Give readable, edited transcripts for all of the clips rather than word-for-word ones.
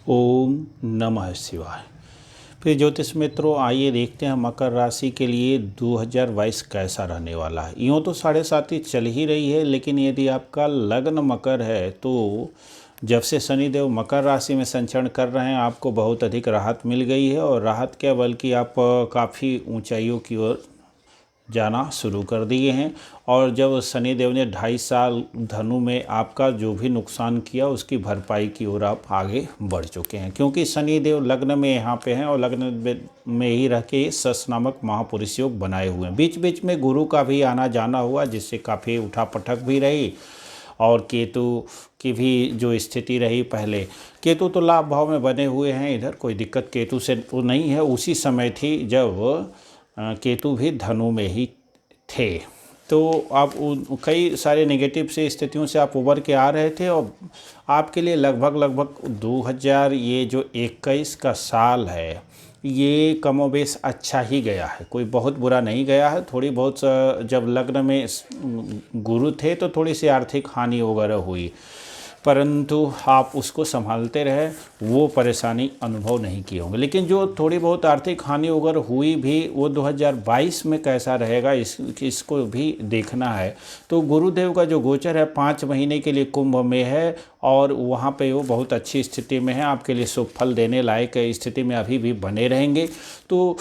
ओम नमः शिवाय। फिर ज्योतिष मित्रों, आइए देखते हैं मकर राशि के लिए 2022 कैसा रहने वाला है। यूँ तो 7.5 चल ही रही है, लेकिन यदि आपका लग्न मकर है तो जब से शनिदेव मकर राशि में संचरण कर रहे हैं आपको बहुत अधिक राहत मिल गई है। और राहत क्या, बल्कि आप काफ़ी ऊंचाइयों की ओर जाना शुरू कर दिए हैं। और जब शनिदेव ने 2.5 साल धनु में आपका जो भी नुकसान किया उसकी भरपाई की ओर आप आगे बढ़ चुके हैं, क्योंकि शनिदेव लग्न में यहाँ पे हैं और लग्न में ही रह के सस नामक महापुरुष योग बनाए हुए हैं। बीच बीच में गुरु का भी आना जाना हुआ, जिससे काफ़ी उठापटक भी रही। और केतु की भी जो स्थिति रही, पहले केतु तो लाभ भाव में बने हुए हैं, इधर कोई दिक्कत केतु से तो नहीं है। उसी समय थी जब केतु भी धनु में ही थे, तो आप कई सारे नेगेटिव से स्थितियों से आप उभर के आ रहे थे। और आपके लिए लगभग 2000 ये जो 21 का साल है ये कमोबेश अच्छा ही गया है, कोई बहुत बुरा नहीं गया है। थोड़ी बहुत जब लग्न में गुरु थे तो थोड़ी सी आर्थिक हानि वगैरह हुई, परंतु आप उसको संभालते रहे, वो परेशानी अनुभव नहीं किए होंगे। लेकिन जो थोड़ी बहुत आर्थिक हानि वगैरह हुई भी, वो 2022 में कैसा रहेगा इसको भी देखना है। तो गुरुदेव का जो गोचर है 5 महीने के लिए कुंभ में है और वहाँ पे वो बहुत अच्छी स्थिति में है, आपके लिए शुभ फल देने लायक स्थिति में अभी भी बने रहेंगे। तो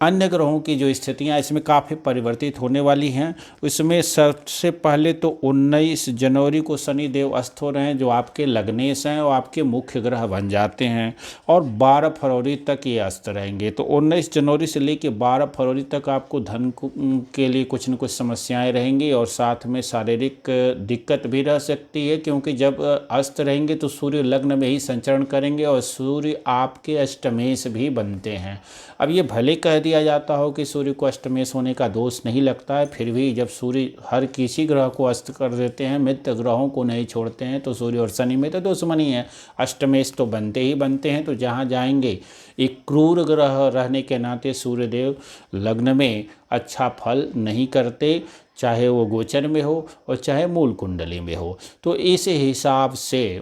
अन्य ग्रहों की जो स्थितियां इसमें काफ़ी परिवर्तित होने वाली हैं। इसमें सबसे पहले तो 19 जनवरी को शनिदेव अस्त हो रहे हैं, जो आपके लग्नेश हैं और आपके मुख्य ग्रह बन जाते हैं। और 12 फरवरी तक ये अस्त रहेंगे। तो 19 जनवरी से लेकर 12 फरवरी तक आपको धन के लिए कुछ न कुछ समस्याएं रहेंगी और साथ में शारीरिक दिक्कत भी रह सकती है, क्योंकि जब अस्त रहेंगे तो सूर्य लग्न में ही संचरण करेंगे और सूर्य आपके अष्टमेश भी बनते हैं। अब ये भले कह दिया जाता हो कि सूर्य को अष्टमेश होने का दोष नहीं लगता है, फिर भी जब सूर्य हर किसी ग्रह को अस्त कर देते हैं, मित्र ग्रहों को नहीं छोड़ते हैं, तो सूर्य और शनि में तो दुश्मनी है, अष्टमेश तो बनते ही बनते हैं। तो जहाँ जाएंगे, एक क्रूर ग्रह रहने के नाते सूर्यदेव लग्न में अच्छा फल नहीं करते, चाहे वो गोचर में हो और चाहे मूल कुंडली में हो। तो इस हिसाब से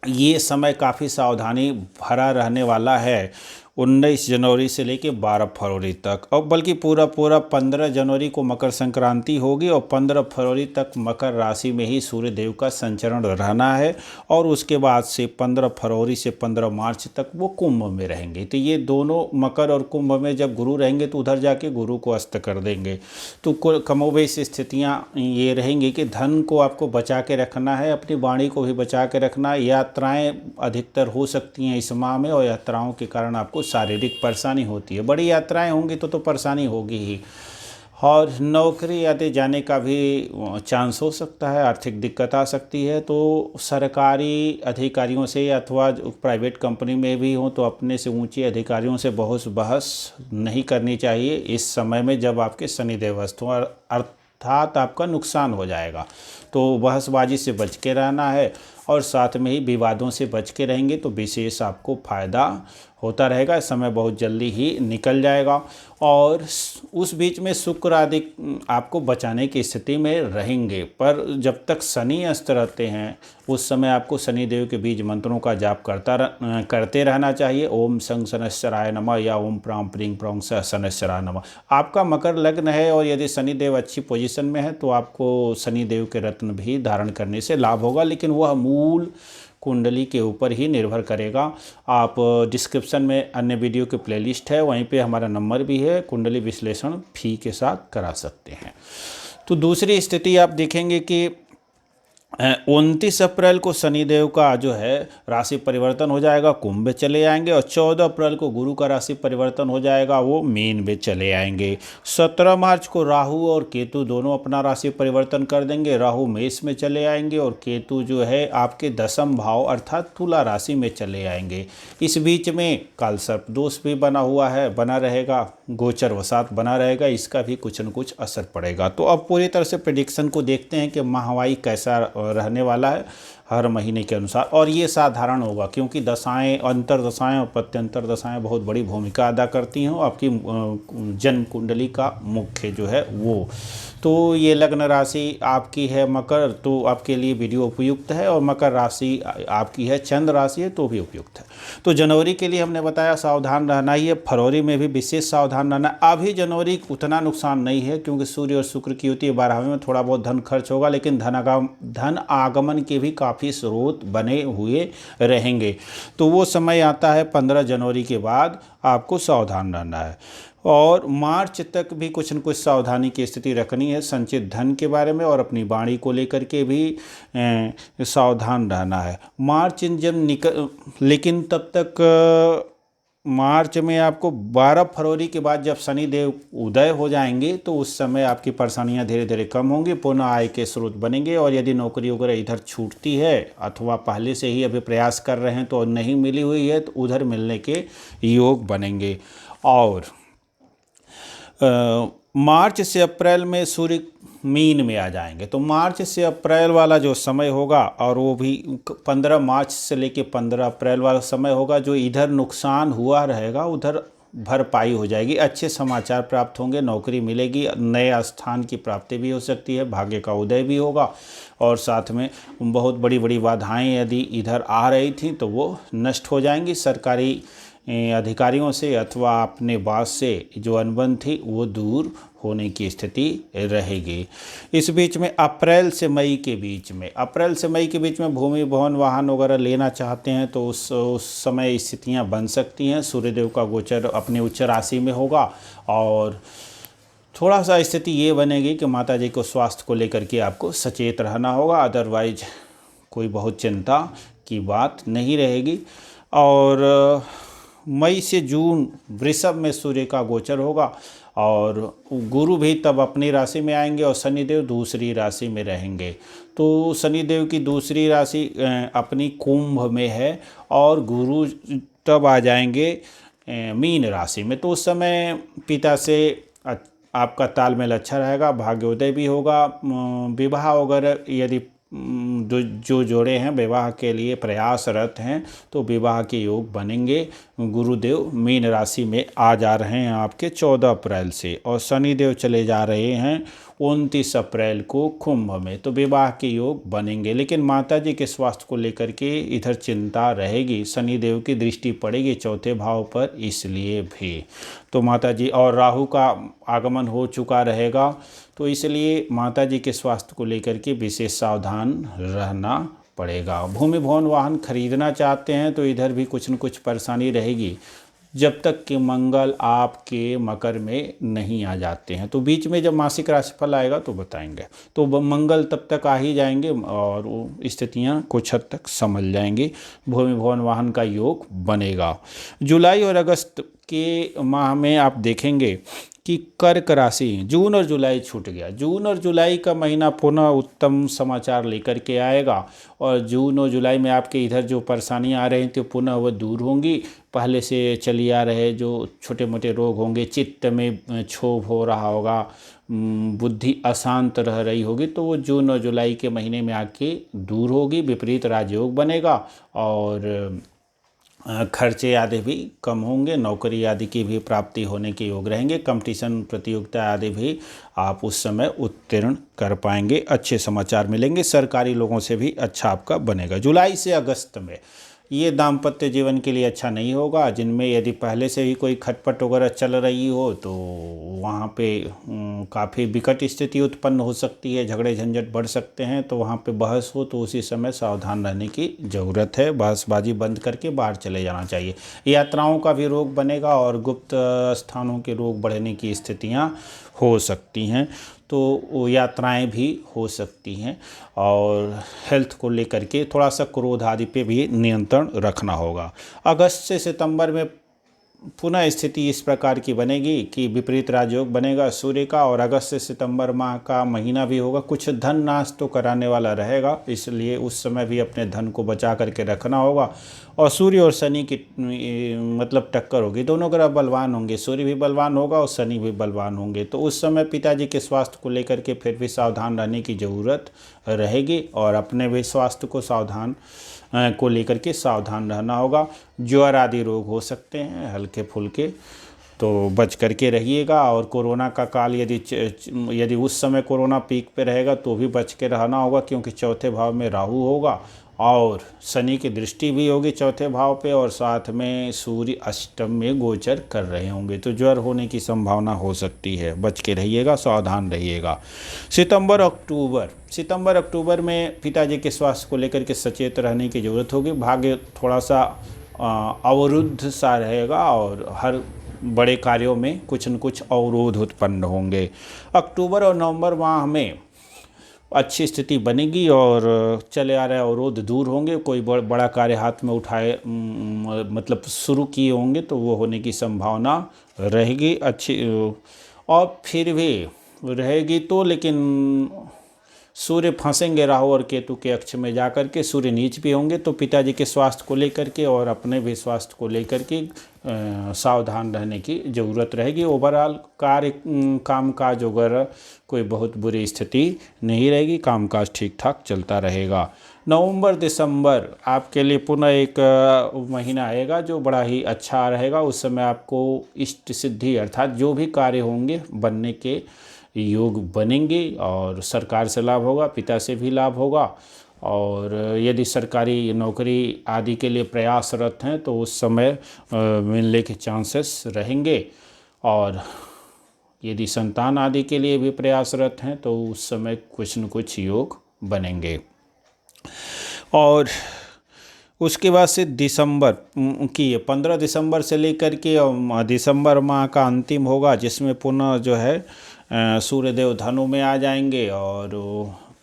ये समय काफ़ी सावधानी भरा रहने वाला है 19 जनवरी से लेकर 12 फरवरी तक। और बल्कि पूरा 15 जनवरी को मकर संक्रांति होगी और 15 फरवरी तक मकर राशि में ही सूर्य देव का संचरण रहना है। और उसके बाद से 15 फरवरी से 15 मार्च तक वो कुंभ में रहेंगे। तो ये दोनों मकर और कुंभ में जब गुरु रहेंगे तो उधर जाके गुरु को अस्त कर देंगे। तो कमोबेश स्थितियाँ ये रहेंगी कि धन को आपको बचा के रखना है, अपनी वाणी को भी बचा के रखना है। यात्राएँ अधिकतर हो सकती हैं इस माह में, और यात्राओं के कारण आपको शारीरिक परेशानी होती है। बड़ी यात्राएं होंगी तो परेशानी होगी ही। और नौकरी आदि जाने का भी चांस हो सकता है, आर्थिक दिक्कत आ सकती है। तो सरकारी अधिकारियों से अथवा प्राइवेट कंपनी में भी हो तो अपने से ऊंचे अधिकारियों से बहस नहीं करनी चाहिए इस समय में, जब आपके शनिदेव अस्त हों, अर्थात आपका नुकसान हो जाएगा। तो बहसबाजी से बच के रहना है और साथ में ही विवादों से बच के रहेंगे तो विशेष आपको फ़ायदा होता रहेगा। समय बहुत जल्दी ही निकल जाएगा। और उस बीच में शुक्र आदि आपको बचाने की स्थिति में रहेंगे, पर जब तक शनि अस्त रहते हैं उस समय आपको शनिदेव के बीज मंत्रों का जाप करते रहना चाहिए। ओम शं शनैश्चराय नमः या ओम प्रां प्रीं प्रौं शनैश्चराय नमः। आपका मकर लग्न है और यदि शनिदेव अच्छी पोजीशन में है तो आपको शनिदेव के रत्न भी धारण करने से लाभ होगा, लेकिन वह मूल कुंडली के ऊपर ही निर्भर करेगा। आप डिस्क्रिप्शन में अन्य वीडियो के प्लेलिस्ट है, वहीं पे हमारा नंबर भी है, कुंडली विश्लेषण फी के साथ करा सकते हैं। तो दूसरी स्थिति आप देखेंगे कि 29 अप्रैल को शनिदेव का जो है राशि परिवर्तन हो जाएगा, कुंभ में चले आएंगे। और 14 अप्रैल को गुरु का राशि परिवर्तन हो जाएगा, वो मीन में चले आएंगे। 17 मार्च को राहु और केतु दोनों अपना राशि परिवर्तन कर देंगे, राहु मेष में चले आएंगे और केतु जो है आपके 10वें भाव अर्थात तुला राशि में चले आएंगे। इस बीच में कालसर्प दोष भी बना रहेगा, गोचर वसात बना रहेगा, इसका भी कुछ न कुछ असर पड़ेगा। तो अब पूरी तरह से प्रेडिक्शन को देखते हैं कि महावाई कैसा रहने वाला है। हर महीने के अनुसार, और ये साधारण होगा क्योंकि दशाएं, अंतर दशाएं और प्रत्यंतर दशाएं बहुत बड़ी भूमिका अदा करती हैं आपकी जन्म कुंडली का मुख्य जो है वो। तो ये लग्न राशि आपकी है मकर, तो आपके लिए वीडियो उपयुक्त है, और मकर राशि आपकी है चंद्र राशि है तो भी उपयुक्त है। तो जनवरी के लिए हमने बताया सावधान रहना ही है, फरवरी में भी विशेष सावधान रहना। अभी जनवरी उतना नुकसान नहीं है क्योंकि सूर्य और शुक्र की युति 12वें में, थोड़ा बहुत धन खर्च होगा लेकिन धन आगमन के भी काफ़ी स्रोत बने हुए रहेंगे। तो वो समय आता है 15 जनवरी के बाद आपको सावधान रहना है, और मार्च तक भी कुछ न कुछ सावधानी की स्थिति रखनी है संचित धन के बारे में, और अपनी वाणी को लेकर के भी सावधान रहना है। मार्च जब लेकिन तब तक मार्च में आपको 12 फरवरी के बाद जब शनिदेव उदय हो जाएंगे तो उस समय आपकी परेशानियां धीरे धीरे कम होंगी, पुनः आय के स्रोत बनेंगे, और यदि नौकरी वगैरह इधर छूटती है अथवा पहले से ही अभी प्रयास कर रहे हैं तो नहीं मिली हुई है तो उधर मिलने के योग बनेंगे। और मार्च से अप्रैल में सूर्य मीन में आ जाएंगे, तो मार्च से अप्रैल वाला जो समय होगा, और वो भी 15 मार्च से लेके 15 अप्रैल वाला समय होगा, जो इधर नुकसान हुआ रहेगा उधर भरपाई हो जाएगी, अच्छे समाचार प्राप्त होंगे, नौकरी मिलेगी, नए स्थान की प्राप्ति भी हो सकती है, भाग्य का उदय भी होगा, और साथ में बहुत बड़ी बड़ी बाधाएं यदि इधर आ रही थी तो वो नष्ट हो जाएंगी। सरकारी अधिकारियों से अथवा अपने बास से जो अनबन थी वो दूर होने की स्थिति रहेगी। इस बीच में अप्रैल से मई के बीच में भूमि भवन वाहन वगैरह लेना चाहते हैं तो उस समय स्थितियां बन सकती हैं। सूर्यदेव का गोचर अपने उच्च राशि में होगा, और थोड़ा सा स्थिति ये बनेगी कि माता जी को स्वास्थ्य को लेकर के आपको सचेत रहना होगा, अदरवाइज कोई बहुत चिंता की बात नहीं रहेगी। और मई से जून वृषभ में सूर्य का गोचर होगा, और गुरु भी तब अपनी राशि में आएंगे और शनिदेव दूसरी राशि में रहेंगे। तो शनिदेव की दूसरी राशि अपनी कुंभ में है, और गुरु तब आ जाएंगे मीन राशि में। तो उस समय पिता से आपका तालमेल अच्छा रहेगा, भाग्योदय भी होगा। विवाह वगैरह यदि जो जोड़े हैं विवाह के लिए प्रयासरत हैं तो विवाह के योग बनेंगे। गुरुदेव मीन राशि में आ जा रहे हैं आपके 14 अप्रैल से, और शनिदेव चले जा रहे हैं 29 अप्रैल को कुंभ में, तो विवाह के योग बनेंगे। लेकिन माता जी के स्वास्थ्य को लेकर के इधर चिंता रहेगी, शनिदेव की दृष्टि पड़ेगी चौथे भाव पर, इसलिए भी तो माता जी, और राहु का आगमन हो चुका रहेगा, तो इसलिए माता जी के स्वास्थ्य को लेकर के विशेष सावधान रहना पड़ेगा। भूमि भवन वाहन खरीदना चाहते हैं तो इधर भी कुछ न कुछ परेशानी रहेगी, जब तक कि मंगल आपके मकर में नहीं आ जाते हैं। तो बीच में जब मासिक राशिफल आएगा तो बताएंगे, तो मंगल तब तक आ ही जाएंगे और वो स्थितियाँ कुछ हद तक संभल जाएंगी, भूमि भवन वाहन का योग बनेगा। जुलाई और अगस्त के माह में आप देखेंगे कि कर्क राशि, जून और जुलाई छूट गया, जून और जुलाई का महीना पुनः उत्तम समाचार लेकर के आएगा, और जून और जुलाई में आपके इधर जो परेशानियां आ रही थी पुनः वह दूर होंगी। पहले से चली आ रहे जो छोटे मोटे रोग होंगे, चित्त में क्षोभ हो रहा होगा, बुद्धि अशांत रह रही होगी, तो वो जून और जुलाई के महीने में आके दूर होगी। विपरीत राजयोग बनेगा, और खर्चे आदि भी कम होंगे, नौकरी आदि की भी प्राप्ति होने के योग रहेंगे। कंपटीशन प्रतियोगिता आदि भी आप उस समय उत्तीर्ण कर पाएंगे, अच्छे समाचार मिलेंगे, सरकारी लोगों से भी अच्छा आपका बनेगा। जुलाई से अगस्त में ये दाम्पत्य जीवन के लिए अच्छा नहीं होगा, जिनमें यदि पहले से ही कोई खटपट वगैरह चल रही हो तो वहाँ पे काफ़ी विकट स्थिति उत्पन्न हो सकती है, झगड़े झंझट बढ़ सकते हैं, तो वहाँ पे बहस हो तो उसी समय सावधान रहने की ज़रूरत है, बहसबाजी बंद करके बाहर चले जाना चाहिए। यात्राओं का भी रोग बनेगा, और गुप्त स्थानों के रोग बढ़ने की स्थितियाँ हो सकती हैं, तो यात्राएं भी हो सकती हैं, और हेल्थ को लेकर के थोड़ा सा क्रोध आदि पे भी नियंत्रण रखना होगा। अगस्त से सितंबर में पुनः स्थिति इस प्रकार की बनेगी कि विपरीत राजयोग बनेगा सूर्य का, और अगस्त से सितंबर माह का महीना भी होगा। कुछ धन नाश तो कराने वाला रहेगा, इसलिए उस समय भी अपने धन को बचा करके रखना होगा। और सूर्य और शनि की मतलब टक्कर होगी, दोनों ग्रह बलवान होंगे, सूर्य भी बलवान होगा और शनि भी बलवान होंगे। तो उस समय पिताजी के स्वास्थ्य को लेकर के फिर भी सावधान रहने की ज़रूरत रहेगी, और अपने भी स्वास्थ्य को को लेकर के सावधान रहना होगा। ज्वर आदि रोग हो सकते हैं हल्के फुल्के, तो बच करके रहिएगा। और कोरोना का काल यदि उस समय कोरोना पीक पे रहेगा तो भी बच के रहना होगा, क्योंकि चौथे भाव में राहु होगा और शनि की दृष्टि भी होगी चौथे भाव पे, और साथ में सूर्य अष्टम में गोचर कर रहे होंगे, तो ज्वर होने की संभावना हो सकती है। बच के रहिएगा, सावधान रहिएगा। सितंबर अक्टूबर में पिताजी के स्वास्थ्य को लेकर के सचेत रहने की ज़रूरत होगी। भाग्य थोड़ा सा अवरुद्ध सा रहेगा, और हर बड़े कार्यों में कुछ न कुछ अवरोध उत्पन्न होंगे। अक्टूबर और नवंबर माह में अच्छी स्थिति बनेगी और चले आ रहे अवरोध दूर होंगे। कोई बड़ा कार्य हाथ में उठाए मतलब शुरू किए होंगे तो वो होने की संभावना रहेगी अच्छी, और फिर भी रहेगी तो, लेकिन सूर्य फंसेंगे राहु और केतु के अक्ष में जाकर के, सूर्य नीच भी होंगे, तो पिताजी के स्वास्थ्य को लेकर के और अपने भी स्वास्थ्य को लेकर के सावधान रहने की ज़रूरत रहेगी। ओवरऑल कामकाज वगैरह कोई बहुत बुरी स्थिति नहीं रहेगी, कामकाज ठीक ठाक चलता रहेगा। नवंबर दिसंबर आपके लिए पुनः एक महीना आएगा जो बड़ा ही अच्छा रहेगा। उस समय आपको इष्ट सिद्धि अर्थात जो भी कार्य होंगे बनने के योग बनेंगे, और सरकार से लाभ होगा, पिता से भी लाभ होगा। और यदि सरकारी नौकरी आदि के लिए प्रयासरत हैं तो उस समय मिलने के चांसेस रहेंगे, और यदि संतान आदि के लिए भी प्रयासरत हैं तो उस समय कुछ न कुछ योग बनेंगे। और उसके बाद से दिसंबर की 15 दिसंबर से लेकर के दिसंबर माह का अंतिम होगा, जिसमें पुनः जो है सूर्यदेव धनु में आ जाएंगे, और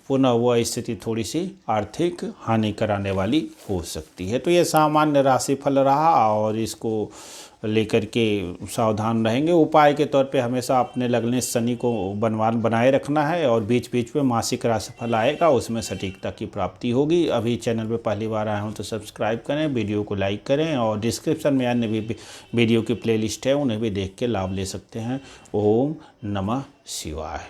पुनः वह स्थिति थोड़ी सी आर्थिक हानि कराने वाली हो सकती है। तो ये सामान्य राशिफल रहा, और इसको लेकर के सावधान रहेंगे। उपाय के तौर पे हमेशा अपने लगने शनि को बनाए रखना है, और बीच बीच में मासिक राशिफल आएगा, उसमें सटीकता की प्राप्ति होगी। अभी चैनल पे पहली बार आए हों तो सब्सक्राइब करें, वीडियो को लाइक करें, और डिस्क्रिप्शन में अन्य भी वीडियो की प्लेलिस्ट है, उन्हें भी देख के लाभ ले सकते हैं। ओम नमः शिवाय।